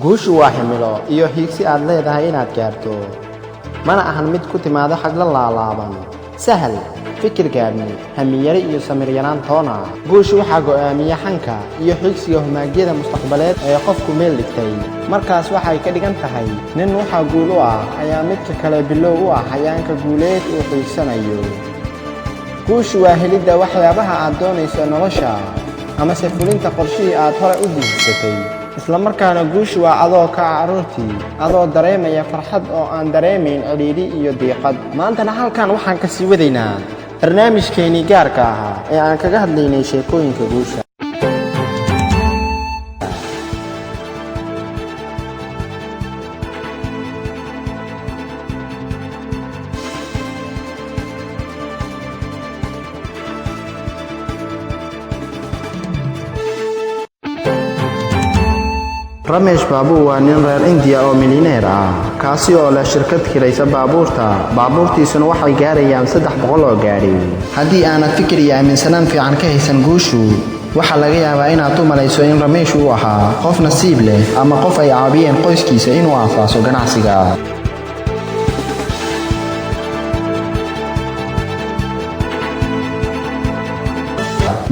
guushu waa himilo iyo hiigsi aad leedahay inaad gaarto mana ahan mid ku timaado xagla laalaaban sahal fikir gaadni hamiyari iyo samir yaraan toona guushu waxaa go'aamiya xanka iyo xigsiga humaagyada mustaqbaleed ee qofku meel dhigtay markaas waxay ka dhigan tahay nin waxa guul u ah ayaa midka kale bilow u ah hayaanka guuleed uu xiisanayo guushu waa helidda waxyaabaha aad doonayso nolosha ama se fulinta qorshihii aad hore u dejisatay isla markaana guushu waa adoo ka caruurtii adoo dareemaya farxad oo aan dareemayn ciriiri iyo diiqad maantana halkan waxaan ka sii wadaynaa barnaamijkeennii gaarka ahaa ee aan kaga hadlaynay sheekooyinka guusha ramesh babu waa nin reer India oo milyaneer ah kaasi oo leh shirkad kiraysa baabuurtiisuna waxay gaarayaan 300 oo gaari haddii aanad fikir iyo aaminsanaan fiican ka haysan guushu waxa laga yaabaa inaad u malayso in Ramesh uu ahaa qof nasiib leh ama qof ay caabiyeen qoyskiisa inuu aasaaso ganacsiga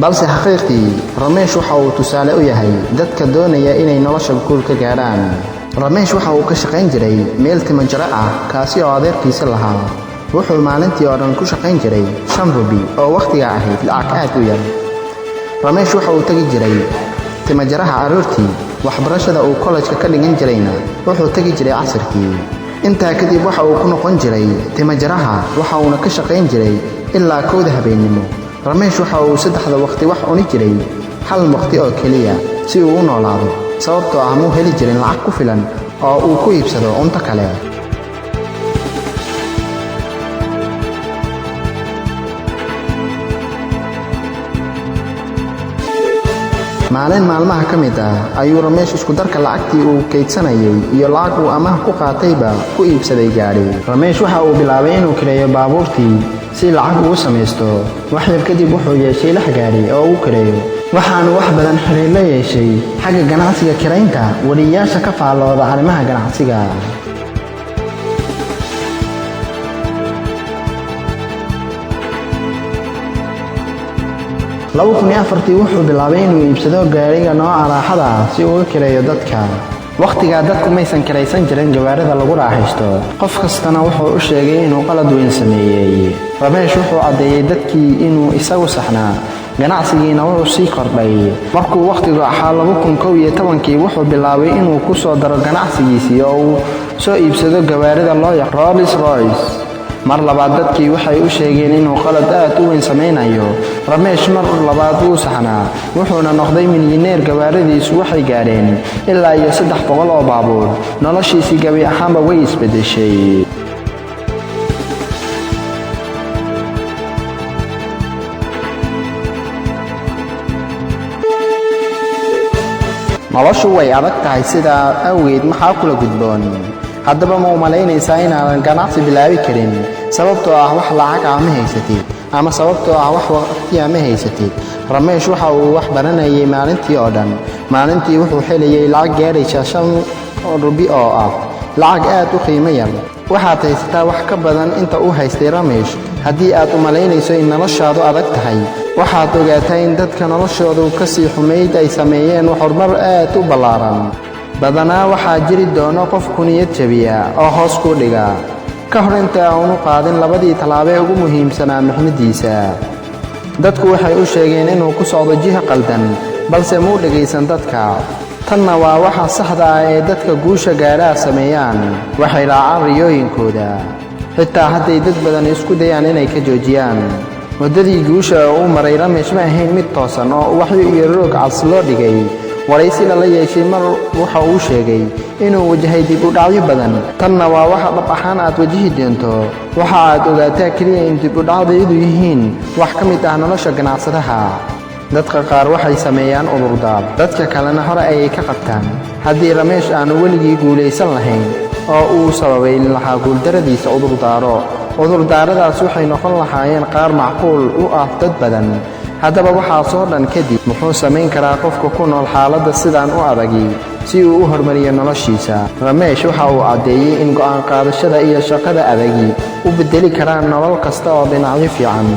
balse xaqiiqtii Ramesh waxa uu tusaale u yahay dadka doonaya inay nolosha guul ka gaaraan Ramesh waxa uu ka shaqayn jiray meel timajara ah kaasi oo adeerkiisa lahaa wuxuu maalintii oo dhan ku shaqayn jiray 5 rubi oo waqtiga ahayd lacag aad u yar Ramesh waxa uu tagi jiray timajaraha caruurtii waxbarashada uu college ka dhigan jirayna wuxuu tagi jiray casirkii intaa kadib waxa uu ku noqon jiray timajaraha waxa uu ka shaqayn jiray ilaa 1 habeenimo Ramesh waxa uu 3 waqti wax cuni jiray hal waqti oo kaliya si uu u noolaado sababtoo ah muu heli jirin lacag ku filan oo uu ku iibsado cunto kale maalin maalmaha ka mid ah ayuu Ramesh isku darka lacagtii uu kaydsanayay iyo lacag uu amaah ku qaatayba ku iibsaday gaari Ramesh waxa uu bilaabay inuu kireeyo baabuurtii si lacag ugu samaysto wax yar kadib wuxuu yeeshay 6 gaari oo uu kireeyo waxaanu wax badan xiriir la yeeshay xagga ganacsiga kireynta waliyaasha ka faalooda arrimaha ganacsiga wuxuu bilaabay inuu iibsado gaariga nooca raaxada si uu u kireeyo dadka waqtiga dadku maysan kiraysan jirin gawaarida lagu raaxaysto qof kastana wuxuu u sheegay inuu qalad weyn sameeyay Ramesh wuxuu cadeeyay dadkii inuu isagu saxnaa ganacsigiina wuxuu sii kordhay markuu waqtigu ahaa 2011 wuxuu bilaabay inuu ku soo daro ganacsigiisa oo uu soo iibsado gawaarida loo yaqaan Rolls-Royce mar labaad dadkii waxay u sheegeen inuu qalad aad u weyn sameynayo Ramesh mar labaad uu saxnaa wuxuuna noqday milyaneer gawaaridiisu waxay gaareen ilaa iyo 300 oo baabuur noloshiisii gabi ahaanba way isbedeshay noloshu way adag tahay sida awgeed maxaa kula gudboon haddaba ma u malaynaysaa inaadan ganacsi bilaabi karin sababtoo ah wax lacag ah ma haysatid ama sababtoo ah wax waqti ah ma haysatid Ramesh waxa uu wax baranayay maalintii oo dhan maalintii wuxuu helayay lacag gaaraysa 5 rubi oo ah lacag aad u qiimo yar waxaad haysataa wax ka badan inta uu haystay Ramesh haddii aad u malaynayso in noloshaadu adag tahay waxaad ogaataa in dadka noloshoodu ka sii xumeyd ay sameeyeen horumar aad u ballaaran badanaa waxaa jiri doona qof ku niyad jabiya oo hoos ku dhiga ka hor inta aanu qaadin labadii talaabo ugu muhiimsanaa mixnadiisa dadku waxay u sheegeen inuu ku socdo jiha qaldan balse muu dhageysan dadka tanna waa waxa saxda ah ee dadka guusha gaara sameeyaan waxay raacaan riyooyinkooda xitaa hadday dad badan isku dayaan inay ka joojiyaan wadadii guusha uu maray Ramesh ma ahayn mid toosan oo waxyo iyo roog cas loo dhigay waraysi la yeeshay mar waxa uu sheegay inuu wajahay dib u dhacyo badan tanna waa waxa dhab ahaan aad wajihi doonto waxa aad ogaataa kaliya in dib u dhacyadu yihiin wax ka mid ah nolosha ganacsadaha dadka qaar waxay sameeyaan udurdaar dadka kalena hore ayay ka qabtaan haddii Ramesh aanu weligii guulaysan lahayn oo uu sababay lahaa guuldaradiisa udurdaaradaas waxay noqon lahaayeen qaar macquul u ah dad badan haddaba waxaasoo dhan kadib muxuu samayn karaa qofka ku nool xaaladda sidaan u adagi si uu u horumariyo noloshiisa? Ramesh waxa uu caddeeyey in go'aan qaadashada iyo shaqada adagi u beddeli karaan nolol kasta oo dhinacyo fiican.